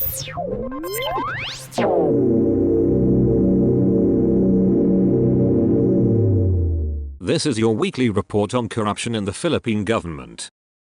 This is your weekly report on corruption in the Philippine government.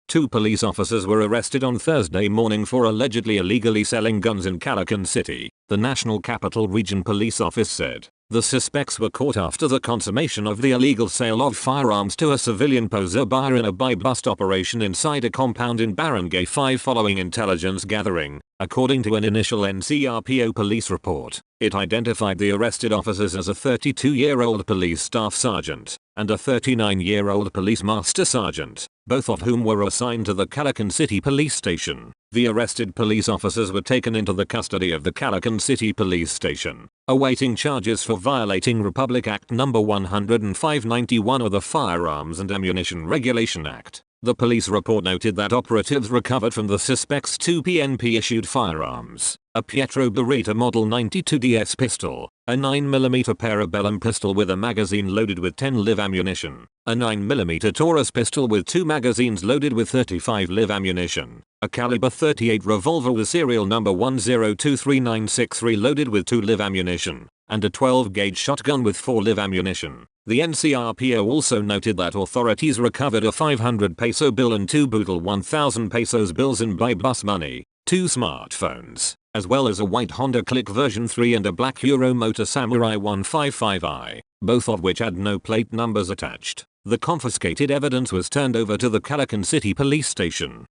2 police officers were arrested on Thursday morning for allegedly illegally selling guns in Caloocan City, the National Capital Region Police Office said. The suspects were caught after the consummation of the illegal sale of firearms to a civilian poser buyer in a buy-bust operation inside a compound in Barangay 5 following intelligence gathering, according to an initial NCRPO police report. It identified the arrested officers as a 32-year-old police staff sergeant and a 39-year-old police master sergeant, both of whom were assigned to the Caloocan City Police Station. The arrested police officers were taken into the custody of the Caloocan City Police Station, awaiting charges for violating Republic Act No. 105/91 or the Firearms and Ammunition Regulation Act. The police report noted that operatives recovered from the suspects 2 PNP-issued firearms, a Pietro Beretta Model 92DS pistol, a 9mm Parabellum pistol with a magazine loaded with 10 live ammunition, a 9mm Taurus pistol with 2 magazines loaded with 35 live ammunition, a caliber .38 revolver with serial number 10239663 loaded with 2 live ammunition, and a 12-gauge shotgun with 4 live ammunition. The NCRPO also noted that authorities recovered a 500 peso bill and 2 boodle 1,000 pesos bills in buy-bus money, 2 smartphones, as well as a white Honda Click version 3 and a black Euro Motor Samurai 155i, both of which had no plate numbers attached. The confiscated evidence was turned over to the Caloocan City Police Station.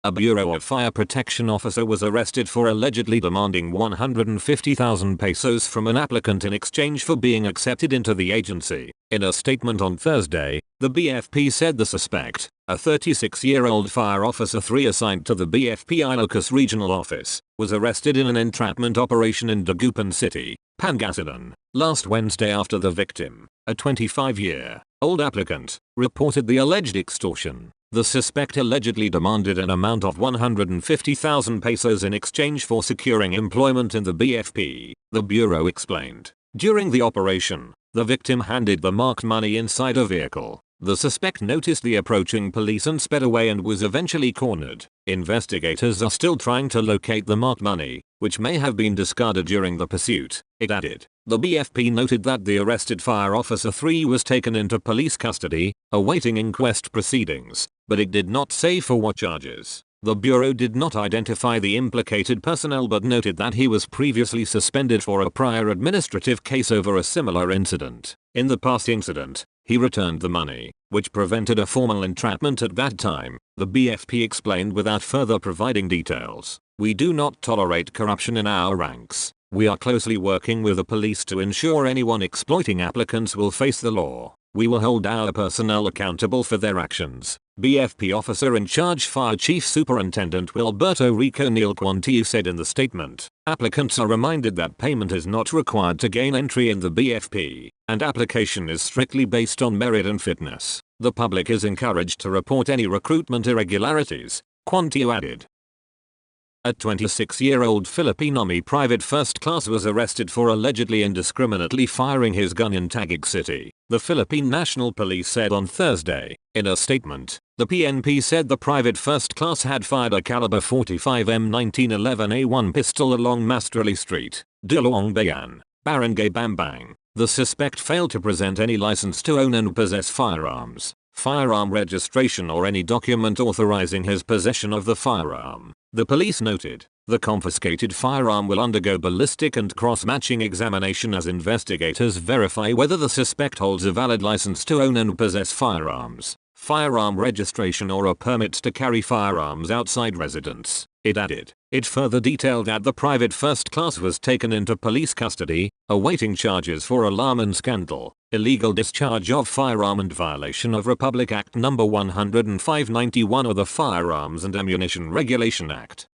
A Bureau of Fire Protection officer was arrested for allegedly demanding 150,000 pesos from an applicant in exchange for being accepted into the agency. In a statement on Thursday, the BFP said the suspect, a 36-year-old fire officer 3 assigned to the BFP Ilocos Regional Office, was arrested in an entrapment operation in Dagupan City, Pangasinan, last Wednesday after the victim, a 25-year-old applicant, reported the alleged extortion. The suspect allegedly demanded an amount of 150,000 pesos in exchange for securing employment in the BFP, the bureau explained. During the operation, the victim handed the marked money inside a vehicle. The suspect noticed the approaching police and sped away and was eventually cornered. Investigators are still trying to locate the marked money, which may have been discarded during the pursuit, it added. The BFP noted that the arrested fire officer 3 was taken into police custody, awaiting inquest proceedings, but it did not say for what charges. The bureau did not identify the implicated personnel but noted that he was previously suspended for a prior administrative case over a similar incident. In the past incident, he returned the money, which prevented a formal entrapment at that time, the BFP explained without further providing details. We do not tolerate corruption in our ranks. We are closely working with the police to ensure anyone exploiting applicants will face the law. We will hold our personnel accountable for their actions. BFP officer in charge Fire Chief Superintendent Wilberto Rico Neil Quantiu said in the statement. Applicants are reminded that payment is not required to gain entry in the BFP, and application is strictly based on merit and fitness. The public is encouraged to report any recruitment irregularities, Quantiu added. A 26-year-old Philippine Army private first class was arrested for allegedly indiscriminately firing his gun in Taguig City, the Philippine National Police said on Thursday. In a statement, the PNP said the private first class had fired a caliber 45 M1911A1 pistol along Mastrali Street, Dilawang Bayan, Barangay Bambang. The suspect failed to present any license to own and possess firearms, firearm registration or any document authorizing his possession of the firearm. The police noted, the confiscated firearm will undergo ballistic and cross-matching examination as investigators verify whether the suspect holds a valid license to own and possess firearms, firearm registration or a permit to carry firearms outside residence, it added. It further detailed that the private first class was taken into police custody, awaiting charges for alarm and scandal, illegal discharge of firearm and violation of Republic Act No. 105/91 or the Firearms and Ammunition Regulation Act.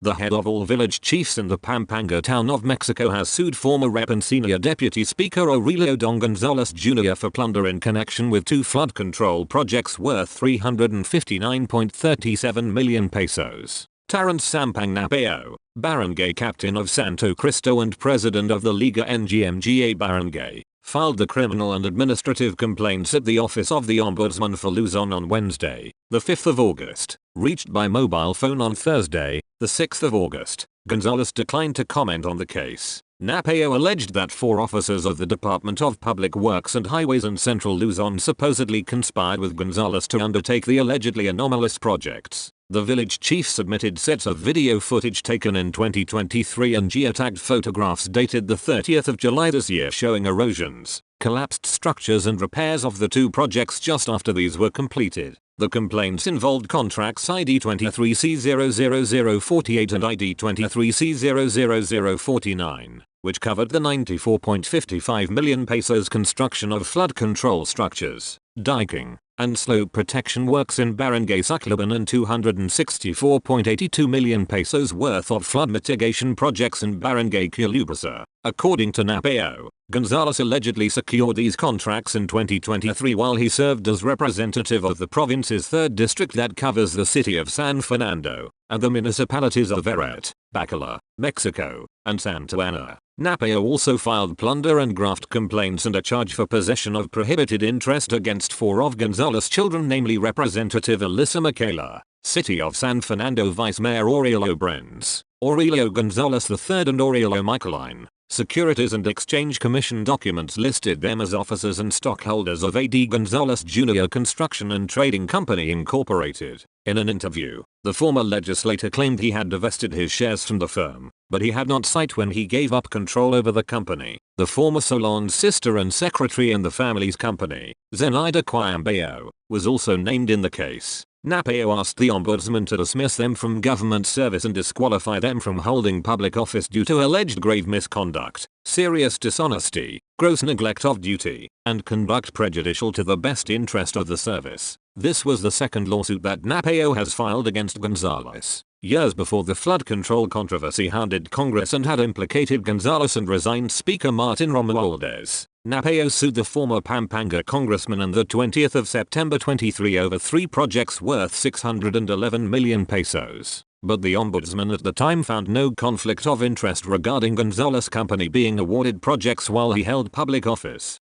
The head of all village chiefs in the Pampanga town of Mexico has sued former Rep and Senior Deputy Speaker Aurelio Don Gonzales Jr. for plunder in connection with 2 flood control projects worth 359.37 million pesos. Terrence Sampang Napeo, barangay captain of Santo Cristo and president of the Liga NGMGA Barangay, filed the criminal and administrative complaints at the Office of the Ombudsman for Luzon on Wednesday, the 5th of August, reached by mobile phone on Thursday, the 6th of August, Gonzalez declined to comment on the case. Napeo alleged that 4 officers of the Department of Public Works and Highways in Central Luzon supposedly conspired with Gonzalez to undertake the allegedly anomalous projects. The village chief submitted sets of video footage taken in 2023 and geotagged photographs dated the 30th of July this year showing erosions, collapsed structures and repairs of the 2 projects just after these were completed. The complaints involved contracts ID 23C00048 and ID 23C00049, which covered the 94.55 million pesos construction of flood control structures, diking, and slope protection works in Barangay Saclaban and 264.82 million pesos worth of flood mitigation projects in Barangay Calubasa. According to Napeo, Gonzalez allegedly secured these contracts in 2023 while he served as representative of the province's 3rd district that covers the city of San Fernando and the municipalities of Eret, Bacolod, Mexico, and Santa Ana. Napeo also filed plunder and graft complaints and a charge for possession of prohibited interest against 4 of Gonzalez's children, namely Representative Alyssa Michaela, City of San Fernando Vice Mayor Aurelio Brenz, Aurelio Gonzalez III and Aurelio Michaeline. Securities and Exchange Commission documents listed them as officers and stockholders of A.D. Gonzalez Jr. Construction and Trading Company Incorporated. In an interview, the former legislator claimed he had divested his shares from the firm, but he had not sight when he gave up control over the company. The former Solon's sister and secretary in the family's company, Zenaida Quayambeo, was also named in the case. Napeo asked the ombudsman to dismiss them from government service and disqualify them from holding public office due to alleged grave misconduct, serious dishonesty, gross neglect of duty, and conduct prejudicial to the best interest of the service. This was the 2nd lawsuit that Napeo has filed against Gonzalez. Years before, the flood control controversy hounded Congress and had implicated Gonzalez and resigned Speaker Martin Romualdez. Napeo sued the former Pampanga congressman on the 20th of September 23 over 3 projects worth 611 million pesos. But the ombudsman at the time found no conflict of interest regarding Gonzalez's company being awarded projects while he held public office.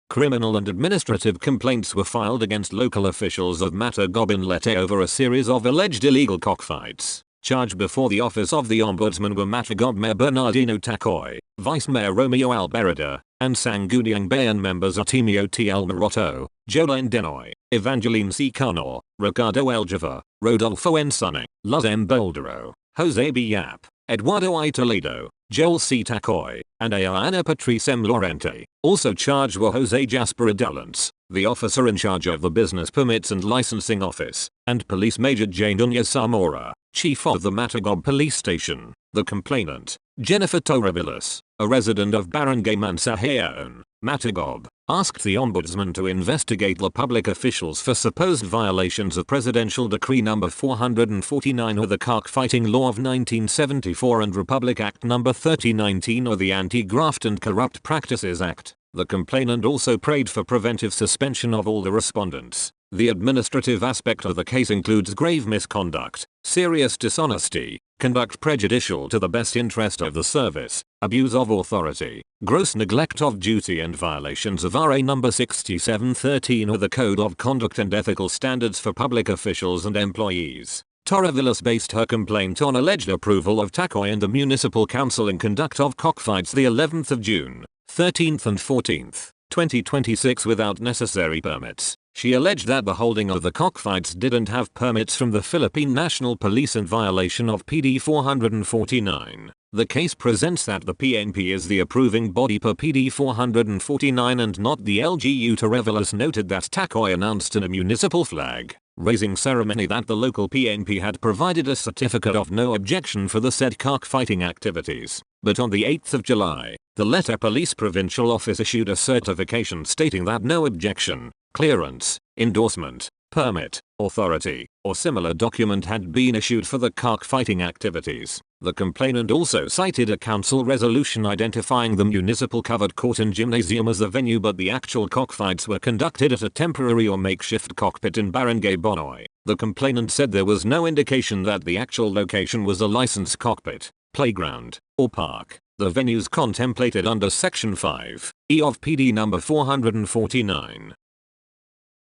Criminal and administrative complaints were filed against local officials of Matagob in Leyte over a series of alleged illegal cockfights. Charged before the office of the ombudsman were Matagob Mayor Bernardino Tacoy, Vice Mayor Romeo Alberida, and Sangguniang Bayan members Artemio T. L. Maroto, Jolene Denoy, Evangeline C. Canor, Ricardo Eljava, Rodolfo N. Sunning, Luz M. Boldero, Jose B. Yap, Eduardo I. Toledo, Joel C. Tacoy, and Ayana Patrice M. Lorente. Also charged were Jose Jasper Adalance, the officer in charge of the Business Permits and Licensing Office, and Police Major Jane Nunez Zamora, Chief of the Matagob Police Station. The complainant, Jennifer Torrevillas, a resident of Barangay Mansahaon, Matagob, asked the ombudsman to investigate the public officials for supposed violations of Presidential Decree No. 449 or the Cockfighting Law of 1974 and Republic Act No. 3019 or the Anti-Graft and Corrupt Practices Act. The complainant also prayed for preventive suspension of all the respondents. The administrative aspect of the case includes grave misconduct, serious dishonesty, conduct prejudicial to the best interest of the service, abuse of authority, gross neglect of duty and violations of RA No. 6713 or the Code of Conduct and Ethical Standards for Public Officials and Employees. Torrevillas based her complaint on alleged approval of Tacoy and the Municipal Council in conduct of cockfights the 11th of June, 13th and 14th, 2026 without necessary permits. She alleged that the holding of the cockfights didn't have permits from the Philippine National Police in violation of PD 449. The case presents that the PNP is the approving body per PD 449 and not the LGU. Torrevillas noted that Tacoy announced in a municipal flag raising ceremony that the local PNP had provided a certificate of no objection for the said cockfighting activities. But on the 8th of July, the Leyte Police Provincial Office issued a certification stating that no objection, clearance, endorsement, permit, authority, or similar document had been issued for the cockfighting activities. The complainant also cited a council resolution identifying the municipal covered court and gymnasium as the venue, but the actual cockfights were conducted at a temporary or makeshift cockpit in Barangay Bonoy. The complainant said there was no indication that the actual location was a licensed cockpit, playground, or park. The venues contemplated under Section 5E of PD No. 449.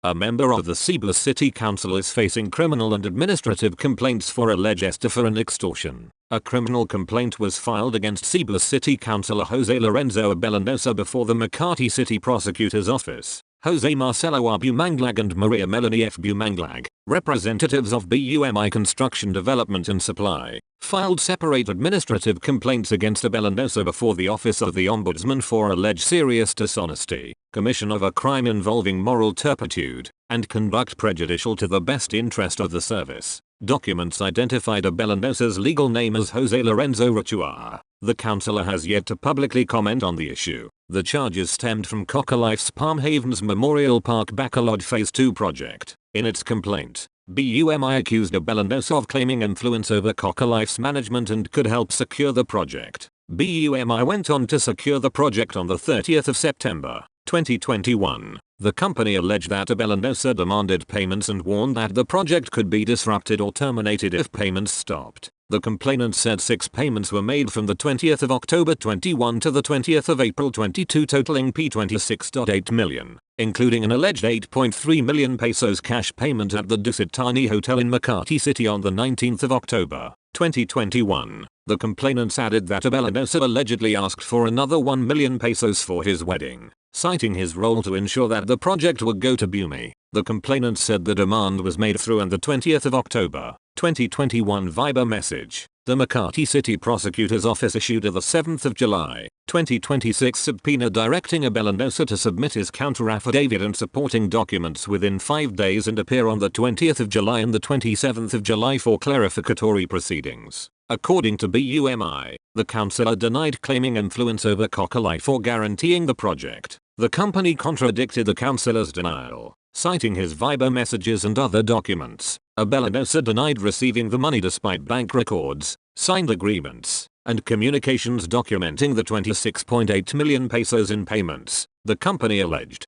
A member of the Cebu City Council is facing criminal and administrative complaints for alleged estafa and extortion. A criminal complaint was filed against Cebu City Councilor Jose Lorenzo Abellanosa before the Makati City Prosecutor's Office. Jose Marcelo R. Bumanglag and Maria Melanie F. Bumanglag, representatives of BUMI Construction Development and Supply, filed separate administrative complaints against Abellanosa before the Office of the Ombudsman for alleged serious dishonesty, commission of a crime involving moral turpitude, and conduct prejudicial to the best interest of the service. Documents identified Abellanosa's legal name as Jose Lorenzo Rochua. The councillor has yet to publicly comment on the issue. The charges stemmed from Coca-Life's Palm Havens Memorial Park Bacolod Phase 2 project. In its complaint, BUMI accused Abellanosa of claiming influence over Coca-Life's management and could help secure the project. BUMI went on to secure the project on the 30th of September, 2021. The company alleged that Abellanosa demanded payments and warned that the project could be disrupted or terminated if payments stopped. The complainant said 6 payments were made from the 20th of October 21 to the 20th of April 22 totaling P26.8 million, including an alleged 8.3 million pesos cash payment at the Dusitani Hotel in Makati City on the 19th of October, 2021. The complainants added that Abellanosa allegedly asked for another 1 million pesos for his wedding, citing his role to ensure that the project would go to BUMI. The complainant said the demand was made through the 20th of October, 2021 Viber message. The Makati City Prosecutor's Office issued a 7th of July, 2026 subpoena directing Abellanosa to submit his counter-affidavit and supporting documents within 5 days and appear on the 20th of July and the 27th of July for clarificatory proceedings. According to BUMI, the councillor denied claiming influence over Coca-Life or guaranteeing the project. The company contradicted the councillor's denial, citing his Viber messages and other documents. Abellanosa denied receiving the money despite bank records, signed agreements, and communications documenting the 26.8 million pesos in payments, the company alleged.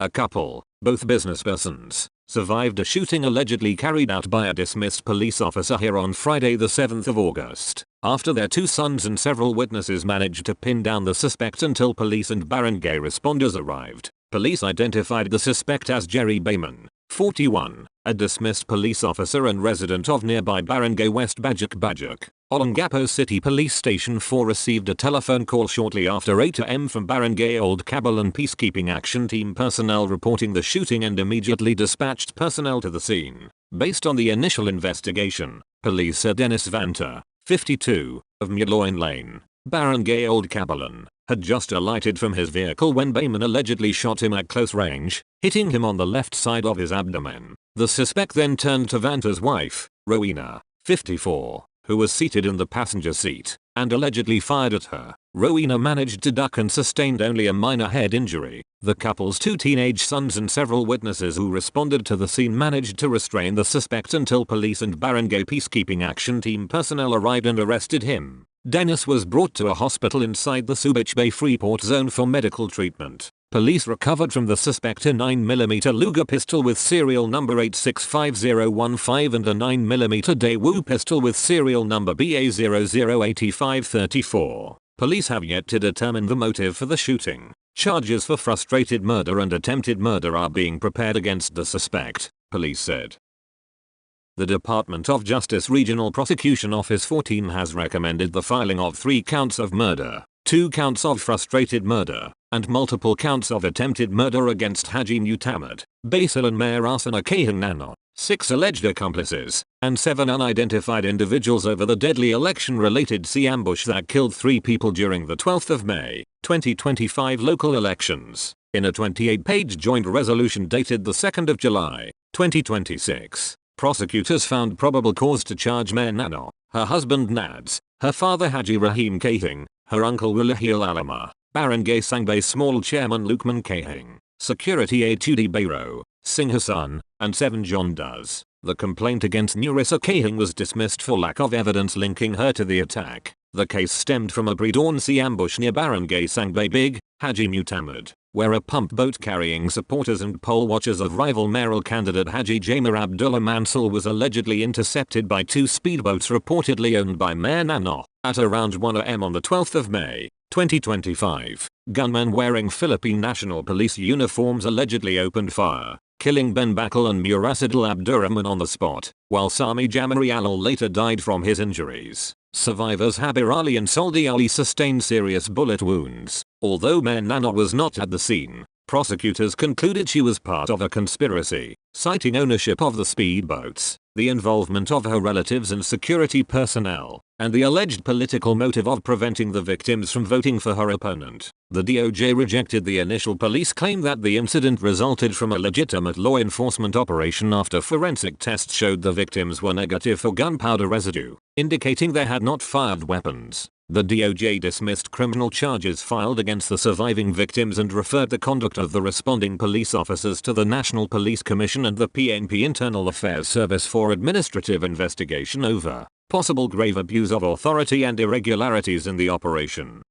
A couple, both businesspersons, survived a shooting allegedly carried out by a dismissed police officer here on Friday the 7th of August, after their 2 sons and several witnesses managed to pin down the suspect until police and barangay responders arrived. Police identified the suspect as Jerry Bayman, 41, a dismissed police officer and resident of nearby barangay West Bajuk. Olongapo City Police Station 4 received a telephone call shortly after 8 am from barangay Old Cabalan Peacekeeping Action Team personnel reporting the shooting and immediately dispatched personnel to the scene. Based on the initial investigation, police said Dennis Vanta, 52, of Muloin Lane, barangay Old Cabalan, had just alighted from his vehicle when Bayman allegedly shot him at close range, hitting him on the left side of his abdomen. The suspect then turned to Vanta's wife, Rowena, 54, who was seated in the passenger seat, and allegedly fired at her. Rowena managed to duck and sustained only a minor head injury. The couple's 2 teenage sons and several witnesses who responded to the scene managed to restrain the suspect until police and barangay peacekeeping action team personnel arrived and arrested him. Dennis was brought to a hospital inside the Subic Bay Freeport zone for medical treatment. Police recovered from the suspect a 9mm Luger pistol with serial number 865015 and a 9mm Daewoo pistol with serial number BA008534. Police have yet to determine the motive for the shooting. Charges for frustrated murder and attempted murder are being prepared against the suspect, police said. The Department of Justice Regional Prosecution Office 14 has recommended the filing of 3 counts of murder, 2 counts of frustrated murder, and multiple counts of attempted murder against Haji Mutamad, Basil and Mayor Arsena Kahing Nano, 6 alleged accomplices, and 7 unidentified individuals over the deadly election-related sea ambush that killed 3 people during the 12th of May, 2025 local elections. In a 28-page joint resolution dated the 2nd of July, 2026, prosecutors found probable cause to charge Mayor Nano, her husband Nads, her father Haji Rahim Kahing, her uncle Walahil Alama, Barangay Sangbay Small Chairman Lukman Kahing, Security Aide Tudi Bayro, Singh Hassan, and 7 John Does. The complaint against Nurissa Kahing was dismissed for lack of evidence linking her to the attack. The case stemmed from a pre-dawn sea ambush near Barangay Sangbay Big, Haji Mutamad, where a pump boat carrying supporters and poll watchers of rival mayoral candidate Haji Jamar Abdullah Mansur was allegedly intercepted by 2 speedboats reportedly owned by Mayor Nano. At around 1 am on the 12th of May, 2025, Gunmen wearing Philippine National Police uniforms allegedly opened fire, killing Ben Bakal and Murasidul Abdurrahman on the spot, while Sami Jamari Alal later died from his injuries. Survivors Habir Ali and Soldi Ali sustained serious bullet wounds. Although Nana was not at the scene, prosecutors concluded she was part of a conspiracy, citing ownership of the speedboats, the involvement of her relatives and security personnel, and the alleged political motive of preventing the victims from voting for her opponent. The DOJ rejected the initial police claim that the incident resulted from a legitimate law enforcement operation after forensic tests showed the victims were negative for gunpowder residue, indicating they had not fired weapons. The DOJ dismissed criminal charges filed against the surviving victims and referred the conduct of the responding police officers to the National Police Commission and the PNP Internal Affairs Service for administrative investigation over possible grave abuse of authority and irregularities in the operation.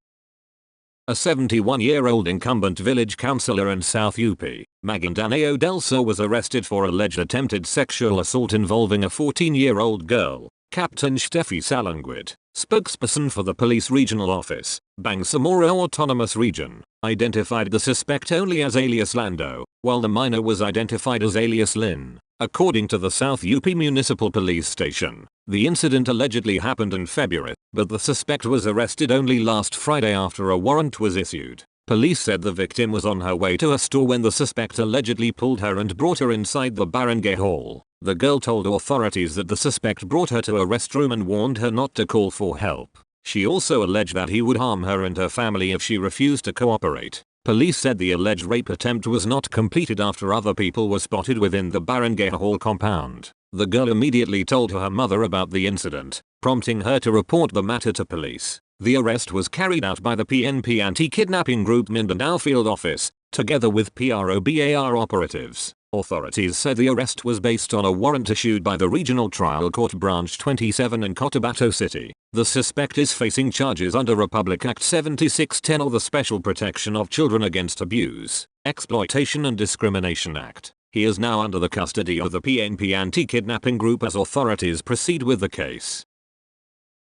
A 71-year-old incumbent village councillor in South UP, Maguindanao del Sur, was arrested for alleged attempted sexual assault involving a 14-year-old girl. Captain Steffi Salanguid, spokesperson for the police regional office, Bangsamoro Autonomous Region, identified the suspect only as alias Lando, while the minor was identified as alias Lynn. According to the South UP Municipal Police Station, the incident allegedly happened in February, but the suspect was arrested only last Friday after a warrant was issued. Police said the victim was on her way to a store when the suspect allegedly pulled her and brought her inside the barangay hall. The girl told authorities that the suspect brought her to a restroom and warned her not to call for help. She also alleged that he would harm her and her family if she refused to cooperate. Police said the alleged rape attempt was not completed after other people were spotted within the barangay hall compound. The girl immediately told her mother about the incident, prompting her to report the matter to police. The arrest was carried out by the PNP Anti-Kidnapping Group Mindanao Field Office, together with PROBAR operatives. Authorities said the arrest was based on a warrant issued by the Regional Trial Court Branch 27 in Cotabato City. The suspect is facing charges under Republic Act 7610 or the Special Protection of Children Against Abuse, Exploitation and Discrimination Act. He is now under the custody of the PNP Anti-Kidnapping Group as authorities proceed with the case.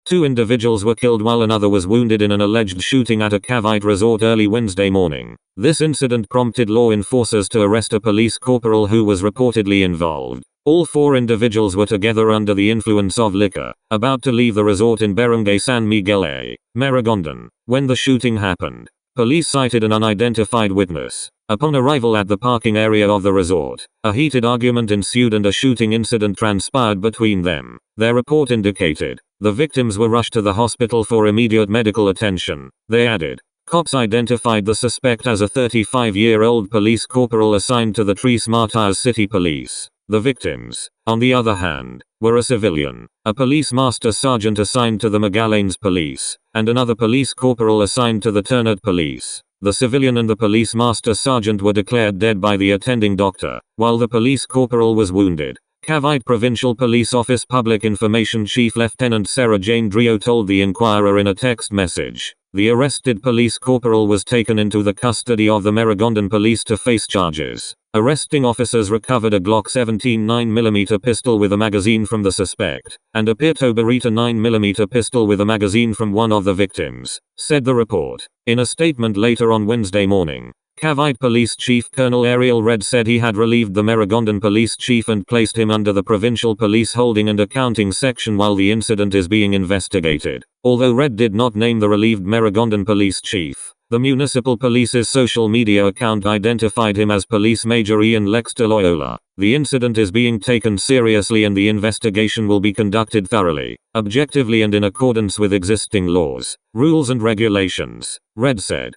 2 individuals were killed while another was wounded in an alleged shooting at a Cavite resort early Wednesday morning. This incident prompted law enforcers to arrest a police corporal who was reportedly involved. All 4 individuals were together under the influence of liquor, about to leave the resort in Barangay San Miguel A, Maragondon, when the shooting happened. Police cited an unidentified witness. Upon arrival at the parking area of the resort, a heated argument ensued and a shooting incident transpired between them. Their report indicated the victims were rushed to the hospital for immediate medical attention. They added, cops identified the suspect as a 35-year-old police corporal assigned to the Tres Marias City Police. The victims, on the other hand, were a civilian, a police master sergeant assigned to the Magallanes Police, and another police corporal assigned to the Ternate Police. The civilian and the police master sergeant were declared dead by the attending doctor, while the police corporal was wounded. Cavite Provincial Police Office Public Information Chief Lieutenant Sarah Jane Drio told the Inquirer in a text message. The arrested police corporal was taken into the custody of the Maragondon Police to face charges. Arresting officers recovered a Glock 17 9mm pistol with a magazine from the suspect, and a Pirto Beretta 9mm pistol with a magazine from one of the victims, said the report. In a statement later on Wednesday morning, Cavite Police Chief Colonel Ariel Red said he had relieved the Maragondon Police Chief and placed him under the Provincial Police Holding and Accounting Section while the incident is being investigated. Although Red did not name the relieved Maragondon Police Chief, the municipal police's social media account identified him as Police Major Ian Lex de Loyola. The incident is being taken seriously and the investigation will be conducted thoroughly, objectively and in accordance with existing laws, rules and regulations, Red said.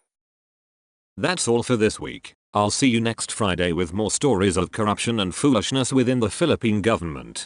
That's all for this week. I'll see you next Friday with more stories of corruption and foolishness within the Philippine government.